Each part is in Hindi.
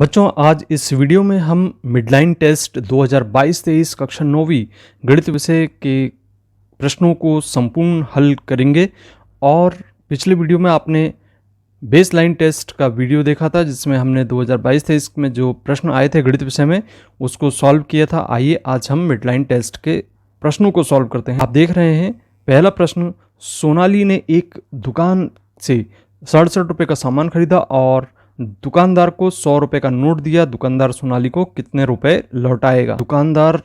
बच्चों, आज इस वीडियो में हम मिडलाइन टेस्ट 2022-23 कक्षा 9वीं गणित विषय के प्रश्नों को संपूर्ण हल करेंगे। और पिछले वीडियो में आपने बेसलाइन टेस्ट का वीडियो देखा था जिसमें हमने 2022-23 में जो प्रश्न आए थे गणित विषय में उसको सॉल्व किया था। आइए आज हम मिडलाइन टेस्ट के प्रश्नों को सॉल्व करते हैं। आप देख रहे हैं पहला प्रश्न, सोनाली ने एक दुकान से 67 रुपये का सामान खरीदा और दुकानदार को 100 रुपये का नोट दिया। दुकानदार सोनाली को कितने रुपए लौटाएगा? दुकानदार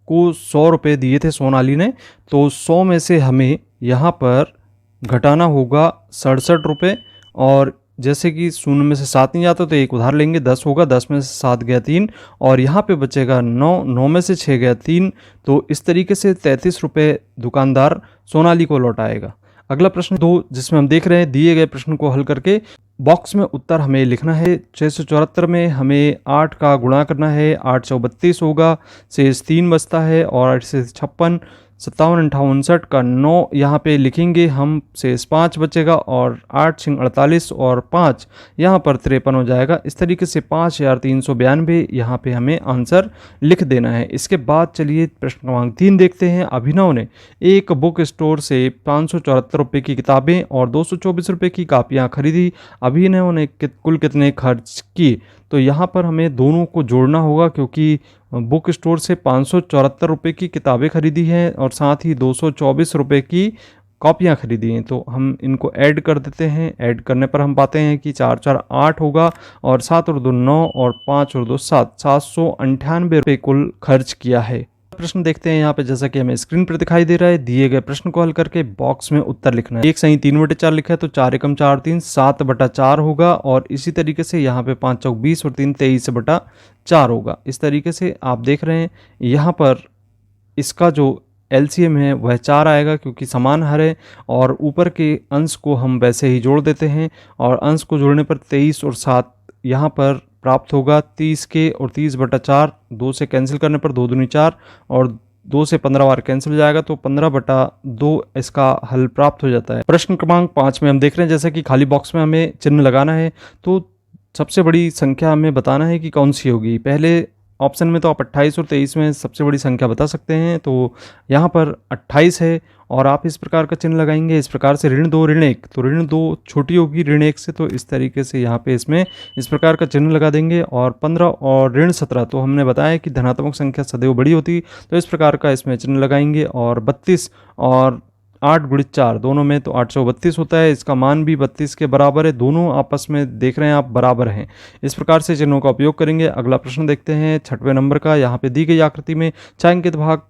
को 100 रुपये दिए थे सोनाली ने, तो 100 में से हमें यहाँ पर घटाना होगा 67 रुपये। और जैसे कि शून्य में से 7 नहीं जाता तो एक उधार लेंगे, 10 होगा, 10 में से 7 गया 3 और यहाँ पे बचेगा 9, 9 में से 6 गया 3। तो इस तरीके से 33 रुपये दुकानदार सोनाली को लौटाएगा। अगला प्रश्न 2, जिसमें हम देख रहे हैं दिए गए प्रश्न को हल करके बॉक्स में उत्तर हमें लिखना है। 674 में हमें 8 का गुणा करना है, 8 चौ 32 होगा, शेष 3 बचता है और 8 से 56, 57, 58, 59 का 9 यहाँ पे लिखेंगे हम, शेष 5 बचेगा और 8 छिंग 48 और 5 यहाँ पर 53 हो जाएगा। इस तरीके से 5392 यहाँ पे हमें आंसर लिख देना है। इसके बाद चलिए प्रश्न क्रमांक 3 देखते हैं। अभिनव ने एक बुक स्टोर से 574 रुपये की किताबें और 224 रुपये की कापियाँ खरीदी। अभिनव ने कुल कितने खर्च किए? तो यहाँ पर हमें दोनों को जोड़ना होगा क्योंकि बुक स्टोर से 574 रुपये की किताबें खरीदी हैं और साथ ही 224 रुपये की कॉपियाँ खरीदी हैं। तो हम इनको ऐड कर देते हैं। ऐड करने पर हम पाते हैं कि 4 4 8 होगा और 7 और 2 9 और 5 और 2 7, 798 रुपये कुल खर्च किया है। प्रश्न देखते हैं यहाँ पे, जैसा कि हमें स्क्रीन पर दिखाई दे रहा है। दिए गए प्रश्न को हल करके बॉक्स में उत्तर लिखना है। 1 सही 3/4 लिखा है तो 4 एकम 4 3 7/4 होगा और इसी तरीके से यहाँ पे 5 चौक 20 और 3 23/4 होगा। इस तरीके से आप देख रहे हैं यहाँ पर इसका जो एलसीएम है वह 4 आएगा क्योंकि समान हर है और ऊपर के अंश को हम वैसे ही जोड़ देते हैं और अंश को जोड़ने पर 23 और 7 यहाँ पर प्राप्त होगा। 30 के और 30/4, 2 से कैंसिल करने पर 2 दूनी 4 और 2 से 15 बार कैंसिल हो जाएगा तो 15/2 इसका हल प्राप्त हो जाता है। प्रश्न क्रमांक 5 में हम देख रहे हैं जैसे कि खाली बॉक्स में हमें चिन्ह लगाना है तो सबसे बड़ी संख्या हमें बताना है कि कौन सी होगी। पहले ऑप्शन में तो आप 28 और 23 में सबसे बड़ी संख्या बता सकते हैं, तो यहाँ पर 28 है और आप इस प्रकार का चिन्ह लगाएंगे इस प्रकार से ऋण 2 ऋण 1, तो ऋण 2 छोटी होगी ऋण 1 से, तो इस तरीके से यहाँ पे इसमें इस प्रकार का चिन्ह लगा देंगे। और 15 और ऋण 17, तो हमने बताया कि धनात्मक संख्या सदैव बड़ी होती, तो इस प्रकार का इसमें चिन्ह लगाएंगे। और 32 और 8 गुणित 4 दोनों में तो 832 होता है, इसका मान भी 32 के बराबर है। दोनों आपस में देख रहे हैं आप बराबर हैं। इस प्रकार से चिन्हों का उपयोग करेंगे। अगला प्रश्न देखते हैं 6वें नंबर का। यहाँ पे दी गई आकृति में छायांकित भाग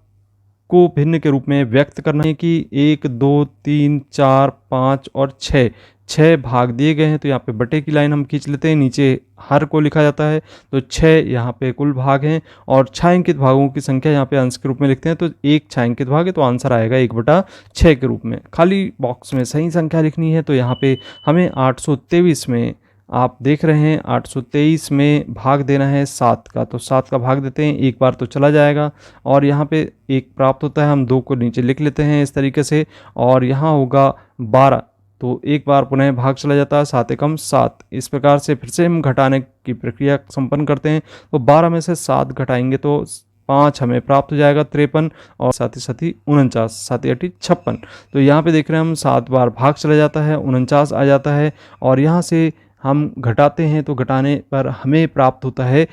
को भिन्न के रूप में व्यक्त करना है कि 1 2 3 4 5 और 6 भाग दिए गए हैं। तो यहाँ पे बटे की लाइन हम खींच लेते हैं, नीचे हर को लिखा जाता है तो 6 यहाँ पे कुल भाग हैं और छायांकित भागों की संख्या यहाँ पे अंश के रूप में लिखते हैं। तो एक छायांकित भाग है तो आंसर आएगा 1/6 के रूप में। खाली बॉक्स में सही संख्या लिखनी है तो यहाँ पे हमें 823 में आप देख रहे हैं 823 में भाग देना है 7 का, तो 7 का भाग देते हैं, एक बार तो चला जाएगा और यहाँ पे 1 प्राप्त होता है। हम 2 को नीचे लिख लेते हैं इस तरीके से और यहाँ होगा 12, तो एक बार पुनः भाग चला जाता है, 7 एकम 7। इस प्रकार से फिर से हम घटाने की प्रक्रिया संपन्न करते हैं तो 12 में से 7 घटाएंगे तो 5 हमें प्राप्त हो जाएगा 53 और साथ ही 49, 7 8 56। तो यहाँ पे देख रहे हैं हम 7 बार भाग चला जाता है, 49 आ जाता है और यहाँ से हम घटाते हैं तो घटाने पर हमें प्राप्त होता है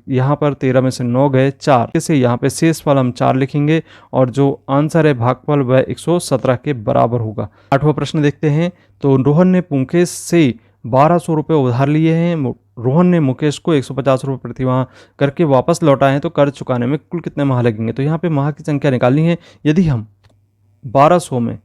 यहाँ पर 13 में से 9 गए 4। जैसे यहाँ पे शेषफल हम 4 लिखेंगे और जो आंसर है भागफल वह 117 के बराबर होगा। 8वां प्रश्न देखते हैं। तो रोहन ने मुकेश से 1200 रुपये उधार लिए हैं। रोहन ने मुकेश को 150 रुपये प्रतिमाह करके वापस लौटाए हैं, तो कर्ज चुकाने में कुल कितने माह लगेंगे? तो यहाँ पे माह की संख्या निकालनी है। यदि हम 1200 में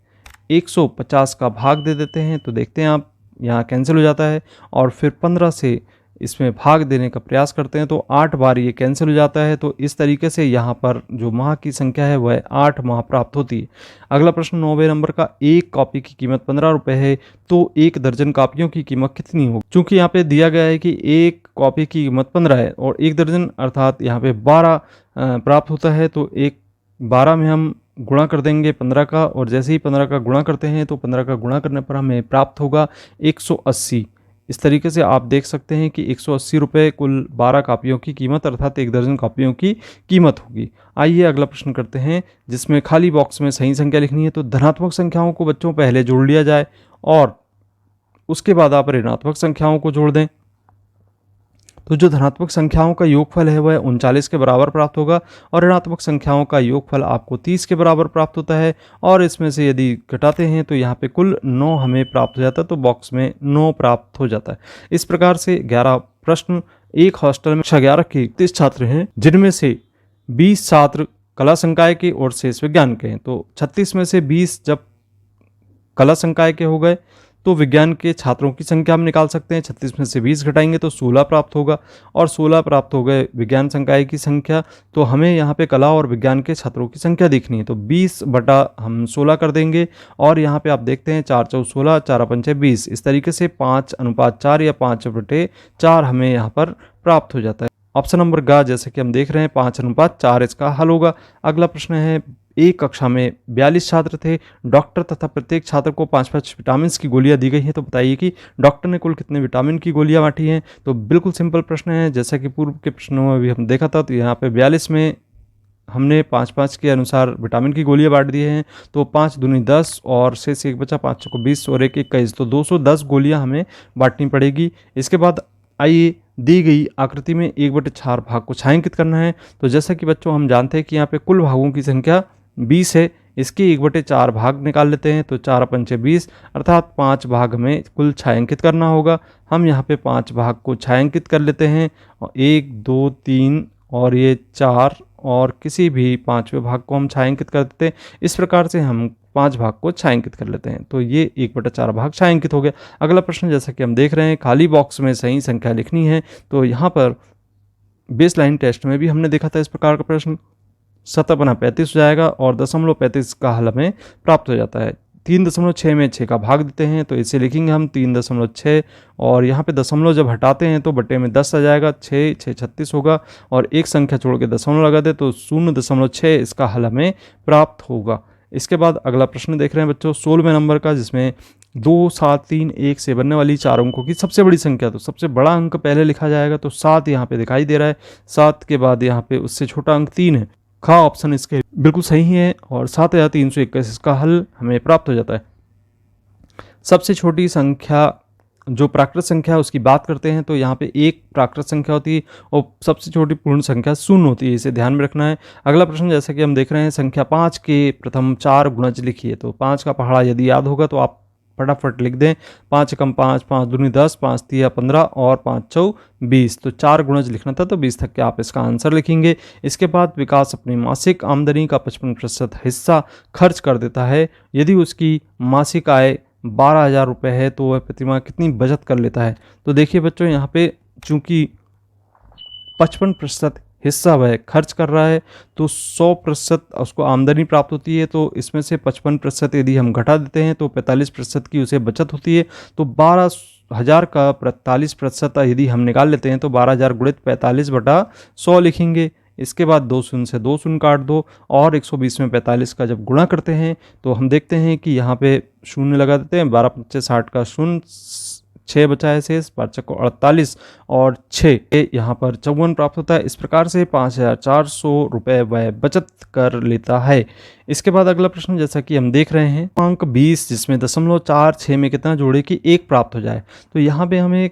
150 का भाग दे देते हैं तो देखते हैं आप यहाँ कैंसिल हो जाता है और फिर 15 से इसमें भाग देने का प्रयास करते हैं तो 8 बार ये कैंसिल हो जाता है। तो इस तरीके से यहाँ पर जो माह की संख्या है वह 8 माह प्राप्त होती है। अगला प्रश्न 9वें नंबर का। एक कॉपी की कीमत 15 रुपये है तो 1 दर्जन कॉपियों की कीमत कितनी होगी? चूँकि यहाँ पे दिया गया है कि एक कॉपी की कीमत 15 है और 1 दर्जन अर्थात यहाँ पे 12 प्राप्त होता है, तो 12 में हम गुणा कर देंगे 15 का और जैसे ही 15 का गुणा करते हैं तो 15 का गुणा करने पर हमें प्राप्त होगा 180। इस तरीके से आप देख सकते हैं कि 180 रुपये कुल 12 कापियों की कीमत अर्थात 1 दर्जन कापियों की कीमत होगी। आइए अगला प्रश्न करते हैं, जिसमें खाली बॉक्स में सही संख्या लिखनी है। तो धनात्मक संख्याओं को बच्चों पहले जोड़ लिया जाए और उसके बाद आप ऋणात्मक संख्याओं को जोड़ दें। तो जो धनात्मक संख्याओं का योगफल है वह 39 के बराबर प्राप्त होगा और ऋणात्मक संख्याओं का योगफल आपको 30 के बराबर प्राप्त होता है। और इसमें से यदि घटाते हैं तो यहाँ पे कुल 9 हमें प्राप्त हो जाता है, तो बॉक्स में 9 प्राप्त हो जाता है। इस प्रकार से 11 प्रश्न, एक हॉस्टल में 11 के 30 छात्र हैं, जिनमें से 20 छात्र कला संकाय के और शेष विज्ञान के हैं। तो 36 में से 20 जब कला संकाय के हो गए तो विज्ञान के छात्रों की संख्या हम निकाल सकते हैं। 36 में से 20 घटाएंगे तो 16 प्राप्त होगा और 16 प्राप्त हो गए विज्ञान संकाय की संख्या। तो हमें यहाँ पे कला और विज्ञान के छात्रों की संख्या देखनी है, तो 20 बटा हम 16 कर देंगे और यहाँ पे आप देखते हैं 4 चौक 16, 4 पंचे 20, इस तरीके से 5:4 या 5/4 हमें यहाँ पर प्राप्त हो जाता है। ऑप्शन नंबर ग जैसे कि हम देख रहे हैं 5:4 इसका हल होगा। अगला प्रश्न है, एक कक्षा में 42 छात्र थे, डॉक्टर तथा प्रत्येक छात्र को 5-5 विटामिन की गोलियां दी गई हैं। तो बताइए कि डॉक्टर ने कुल कितने विटामिन की गोलियां बांटी हैं। तो बिल्कुल सिंपल प्रश्न है, जैसा कि पूर्व के प्रश्नों में भी हम देखा था। तो यहाँ पे 42 में हमने 5-5 के अनुसार विटामिन की गोलियां बांट दी हैं। तो 5 दूनी 10 और शेष एक बचा, 5 चौको 20 और 1 21, तो 210 गोलियां हमें बांटनी पड़ेगी। इसके बाद आइए दी गई आकृति में 1/4 भाग को छायांकित करना है। तो जैसा कि बच्चों हम जानते हैं कि यहाँ पे कुल भागों की संख्या 20 है, इसके 1/4 भाग निकाल लेते हैं। तो 4 पंचे 20 अर्थात 5 भाग में कुल छायांकित करना होगा। हम यहाँ पे 5 भाग को छायांकित कर लेते हैं, 1 2 3 और ये 4 और किसी भी 5वें भाग को हम छायांकित कर देते हैं। इस प्रकार से हम 5 भाग को छायांकित कर लेते हैं, तो ये 1/4 भाग छायांकित हो गया। अगला प्रश्न जैसा कि हम देख रहे हैं, खाली बॉक्स में सही संख्या लिखनी है। तो यहाँ पर बेसलाइन टेस्ट में भी हमने देखा था इस प्रकार का प्रश्न, 7/35 हो जाएगा और 0.35 का हल हमें प्राप्त हो जाता है। 3.6 में 6 का भाग देते हैं, तो इसे लिखेंगे हम 3.6 और यहाँ पे दशमलव जब हटाते हैं तो बटे में 10 आ जाएगा, 6 6 36 होगा और एक संख्या छोड़ के दशमलव लगा दे तो 0.6 इसका हल हमें प्राप्त होगा। इसके बाद अगला प्रश्न देख रहे हैं बच्चों 16वें नंबर का, जिसमें 2 7 3 1 से बनने वाली 4 अंकों की सबसे बड़ी संख्या। तो सबसे बड़ा अंक पहले लिखा जाएगा, तो 7 यहाँ पे दिखाई दे रहा है। 7 के बाद यहाँ पे उससे छोटा अंक 3 है। खा ऑप्शन इसके बिल्कुल सही है और 7321 इसका हल हमें प्राप्त हो जाता है। सबसे छोटी संख्या जो प्राकृत संख्या है उसकी बात करते हैं, तो यहाँ पे एक प्राकृत संख्या होती है और सबसे छोटी पूर्ण संख्या 0 होती है, इसे ध्यान में रखना है। अगला प्रश्न जैसा कि हम देख रहे हैं, संख्या 5 के प्रथम 4 गुणज लिखिए। तो 5 का पहाड़ा यदि याद होगा तो आप फटाफट लिख दें, 5 एकम 5, 5 दूनी 10, 5 तिया 15 और 5 चौ 20। तो 4 गुणज लिखना था, तो 20 तक के आप इसका आंसर लिखेंगे। इसके बाद विकास अपनी मासिक आमदनी का 55% हिस्सा खर्च कर देता है। यदि उसकी मासिक आय 12,000 रुपये है तो वह प्रतिमाह कितनी बचत कर लेता है। तो देखिए बच्चों, यहाँ पे चूंकि 55% हिस्सा वह खर्च कर रहा है तो 100% उसको आमदनी प्राप्त होती है। तो इसमें से 55% यदि हम घटा देते हैं तो 45% की उसे बचत होती है। तो 12,000 का 45% यदि हम निकाल लेते हैं तो 12,000 गुणित 45/100 लिखेंगे। इसके बाद 2 शून्य से 2 शून्य काट दो और 120 में 45 का जब गुणा करते हैं तो हम देखते हैं कि यहाँ पे शून्य लगा देते हैं। 12 पंचे 60 का शून्य, 6 बचा है शेष, 5 चक्को 48 और 6 यहाँ पर 54 प्राप्त होता है। इस प्रकार से 5,400 रुपये वह बचत कर लेता है। इसके बाद अगला प्रश्न जैसा कि हम देख रहे हैं, अंक 20 जिसमें 0.46 में कितना जोड़े कि 1 प्राप्त हो जाए। तो यहाँ पे हमें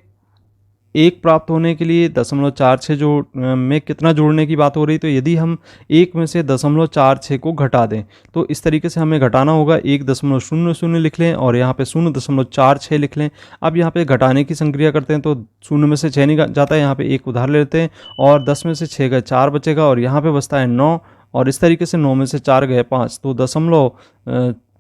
1 प्राप्त होने के लिए 0.46 में कितना जोड़ने की बात हो रही। तो यदि हम 1 में से 0.46 को घटा दें तो इस तरीके से हमें घटाना होगा। 1.00 लिख लें और यहाँ पे 0.46 लिख लें। अब यहाँ पे घटाने की संक्रिया करते हैं तो 0 में से 6 नहीं जाता है, यहाँ पे 1 उधार लेते हैं और 10 में से 6 गए 4 बचेगा और यहाँ पे बचता है 9 और इस तरीके से 9 में से 4 गए 5, तो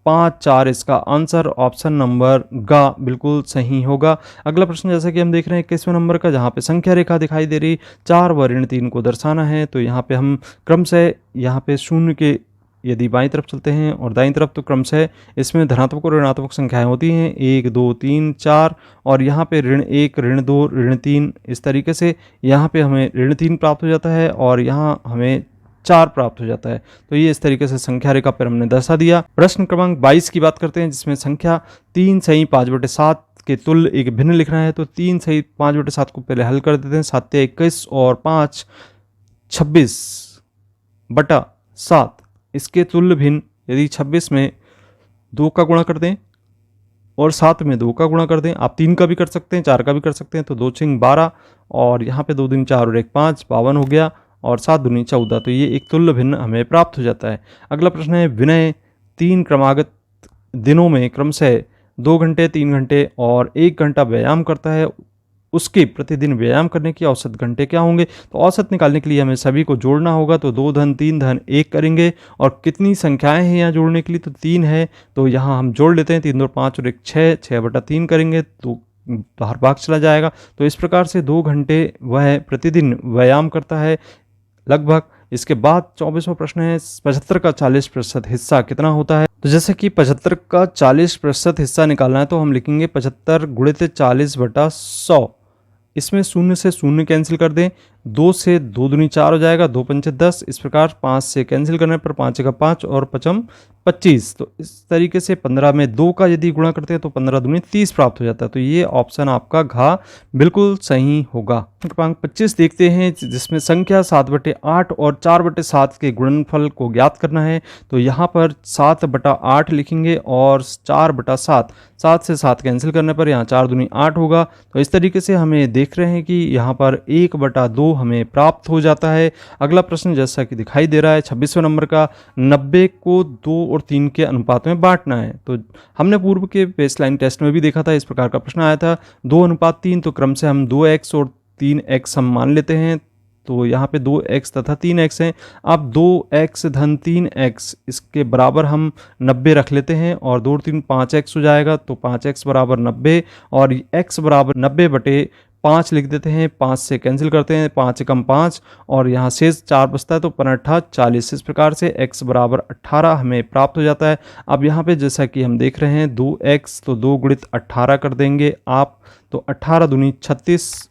0.54 इसका आंसर ऑप्शन नंबर ग बिल्कुल सही होगा। अगला प्रश्न जैसा कि हम देख रहे हैं 21वें नंबर का, जहाँ पे संख्या रेखा दिखाई दे रही 4 व ऋण 3 को दर्शाना है। तो यहाँ पे हम क्रमशः यहाँ पे शून्य के यदि बाईं तरफ चलते हैं और दाईं तरफ तो क्रमशः इसमें धनात्मक और ऋणात्मक संख्याएं होती हैं 1 2 3 4 और यहाँ पे ऋण 1 ऋण 2 ऋण 3, इस तरीके से यहाँ पे हमें ऋण 3 प्राप्त हो जाता है और यहाँ हमें 4 प्राप्त हो जाता है। तो ये इस तरीके से संख्या रेखा पर हमने दर्शा दिया। प्रश्न क्रमांक 22 की बात करते हैं, जिसमें संख्या 3 सही 5/7 के तुल्य एक भिन्न लिखना है तो 3 सहित 5/7 को पहले हल कर देते हैं। 7 21 और 5 26/7 इसके तुल्य भिन्न यदि 26 में 2 का गुणा कर दें और 7 में 2 का गुणा कर दें, आप 3 का भी कर सकते हैं, 4 का भी कर सकते हैं, तो 2 6 12 और यहाँ पे 2 दूनी 4 और 1 5 52 हो गया और 7 दूनी 14। तो ये एक तुल्य भिन्न हमें प्राप्त हो जाता है। अगला प्रश्न है विनय 3 क्रमागत दिनों में क्रमशः 2 घंटे 3 घंटे और 1 घंटा व्यायाम करता है, उसके प्रतिदिन व्यायाम करने की औसत घंटे क्या होंगे। तो औसत निकालने के लिए हमें सभी को जोड़ना होगा, तो 2 धन 3 धन 1 करेंगे और कितनी संख्याएं हैं यहाँ जोड़ने के लिए, तो 3 है, तो यहाँ हम जोड़ लेते हैं 3 2 5 और 1 6 6/3 करेंगे तो बाहर भाग चला जाएगा। तो इस प्रकार से 2 घंटे वह प्रतिदिन व्यायाम करता है लगभग। इसके बाद 24वां प्रश्न है 75 का 40% हिस्सा कितना होता है। तो जैसे कि 75 का 40% हिस्सा निकालना है तो हम लिखेंगे 75 गुणित 40/100। इसमें 0 से 0 कैंसिल कर दें, 2 से 2 दूनी 4 हो जाएगा, 2 पंचे 10। इस प्रकार 5 से कैंसिल करने पर 5 का 5 और 5 25। तो इस तरीके से 15 में 2 का यदि गुणा करते हैं तो 15 दूनी 30 प्राप्त हो जाता है। तो ये ऑप्शन आपका घ बिल्कुल सही होगा। क्रमांक 25 देखते हैं जिसमें संख्या 7/8 और 4/7 के गुणनफल को ज्ञात करना है। तो यहाँ पर 7/8 लिखेंगे और 4/7, 7 से 7 कैंसिल करने पर यहाँ 4 दूनी 8 होगा। तो इस तरीके से हमें देख रहे हैं कि यहाँ पर 1/2 हमें प्राप्त हो जाता है। अगला प्रश्न जैसा कि दिखाई दे रहा है 26वें नंबर का 90 को 2 और 3 के अनुपात में बांटना है। तो हमने पूर्व के बेसलाइन टेस्ट में भी देखा था, इस प्रकार का प्रश्न आया था 2:3। तो क्रम से हम 2x और 3x हम मान लेते हैं, तो यहाँ पे 2x तथा 3x हैं। अब 2x धन 3x इसके बराबर हम 90 रख लेते हैं और 2 और 3 5x हो जाएगा। तो 5x बराबर 90 और x बराबर 90/5 लिख देते हैं। 5 से कैंसिल करते हैं, 5 कम 5 और यहाँ शेष 4 बचता है, तो 5 40। इस प्रकार से x बराबर 18 हमें प्राप्त हो जाता है। अब यहाँ पे जैसा कि हम देख रहे हैं 2x, तो 2 गुणित 18 कर देंगे आप, तो 18 दूनी 36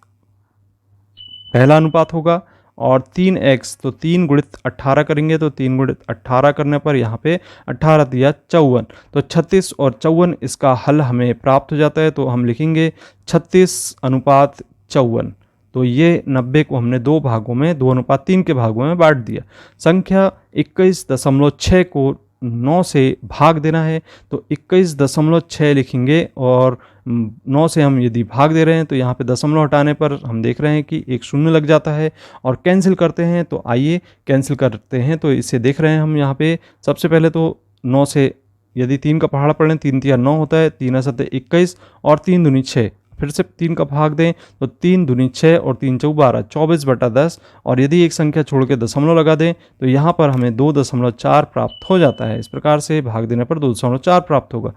पहला अनुपात होगा और 3x, तो 3 गुणित 18 करेंगे, तो 3 गुणित 18 करने पर यहाँ पे 18 दिया 54। तो 36 और 54 इसका हल हमें प्राप्त हो जाता है। तो हम लिखेंगे 36:54। तो ये 90 को हमने 2 भागों में 2:3 के भागों में बांट दिया। संख्या 21.6 को 9 से भाग देना है, तो 21.6 लिखेंगे और 9 से हम यदि भाग दे रहे हैं तो यहाँ पे दशमलव हटाने पर हम देख रहे हैं कि एक शून्य लग जाता है और कैंसिल करते हैं। तो आइए कैंसिल करते हैं, तो इसे देख रहे हैं हम यहाँ पे। सबसे पहले तो 9 से यदि 3 का पहाड़ा पढ़ लें, 3 3 9 होता है, 3 7 21 और 3 दूनी 6। फिर से 3 का भाग दें तो 3 दूनी 6 और 3 चौक 12, 24/10। और यदि एक संख्या छोड़ के दशमलव लगा दें तो यहाँ पर हमें 2.4 प्राप्त हो जाता है। इस प्रकार से भाग देने पर 2.4 प्राप्त होगा।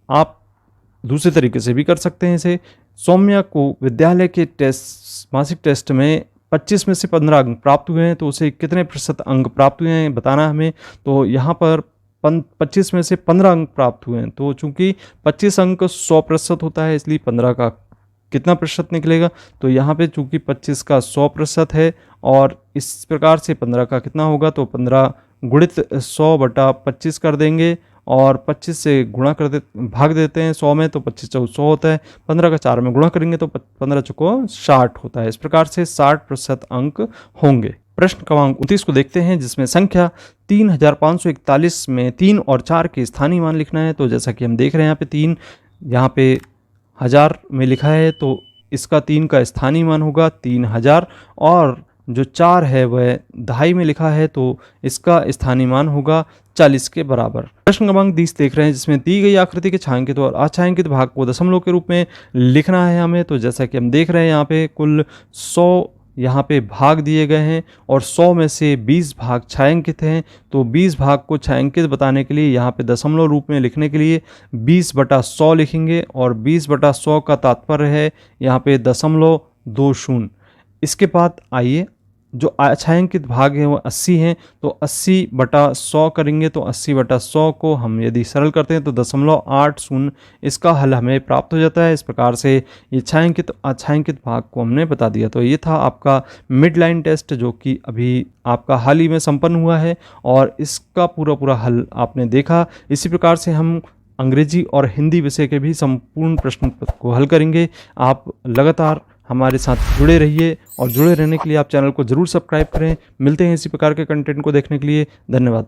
आप दूसरे तरीके से भी कर सकते हैं इसे। सौम्या को विद्यालय के टेस्ट मासिक टेस्ट में 25 में से 15 अंक प्राप्त हुए हैं, तो उसे कितने प्रतिशत अंक प्राप्त हुए हैं बताना हमें। तो यहाँ पर 25 में से 15 अंक प्राप्त हुए हैं, तो चूंकि 25 अंक 100% होता है, इसलिए 15 का कितना प्रतिशत निकलेगा। तो यहाँ पे चूंकि 25 का 100% है और इस प्रकार से 15 का कितना होगा, तो 15 गुणित 100/25 कर देंगे और 25 से गुणा कर दे भाग देते हैं 100 में, तो 25 चौक 100 होता है। 15 का 4 में गुणा करेंगे तो 15 चौको 60 होता है। इस प्रकार से 60% अंक होंगे। प्रश्न क्रमांक 29 को देखते हैं जिसमें संख्या 3541 में 3 और 4 के स्थानीय मान लिखना है। तो जैसा कि हम देख रहे हैं यहाँ पे 3 यहाँ पे 1000 में लिखा है, तो इसका 3 का स्थानीय मान होगा 3000 और जो 4 है वह दहाई में लिखा है, तो इसका स्थानीय मान होगा 40 के बराबर। प्रश्न क्रमांक 30 देख रहे हैं जिसमें दी गई आकृति के छायांकित और अछायांकित भाग को दशमलव के रूप में लिखना है हमें। तो जैसा कि हम देख रहे हैं यहाँ पे कुल 100 यहाँ पे भाग दिए गए हैं और 100 में से 20 भाग छायांकित हैं। तो 20 भाग को छायांकित बताने के लिए यहाँ पे दशमलव रूप में लिखने के लिए 20/100 लिखेंगे और 20/100 का तात्पर्य है यहाँ पे 0.20। इसके बाद आइए जो अछायांकित भाग है वो 80 हैं, तो 80/100 करेंगे, तो 80/100 को हम यदि सरल करते हैं तो 0.80 इसका हल हमें प्राप्त हो जाता है। इस प्रकार से ये छायांकित अछायांकित भाग को हमने बता दिया। तो ये था आपका मिड लाइन टेस्ट जो कि अभी आपका हाल ही में संपन्न हुआ है और इसका पूरा हल आपने देखा। इसी प्रकार से हम अंग्रेजी और हिंदी विषय के भी संपूर्ण प्रश्न को हल करेंगे। आप लगातार हमारे साथ जुड़े रहिए और जुड़े रहने के लिए आप चैनल को ज़रूर सब्सक्राइब करें। मिलते हैं इसी प्रकार के कंटेंट को देखने के लिए। धन्यवाद।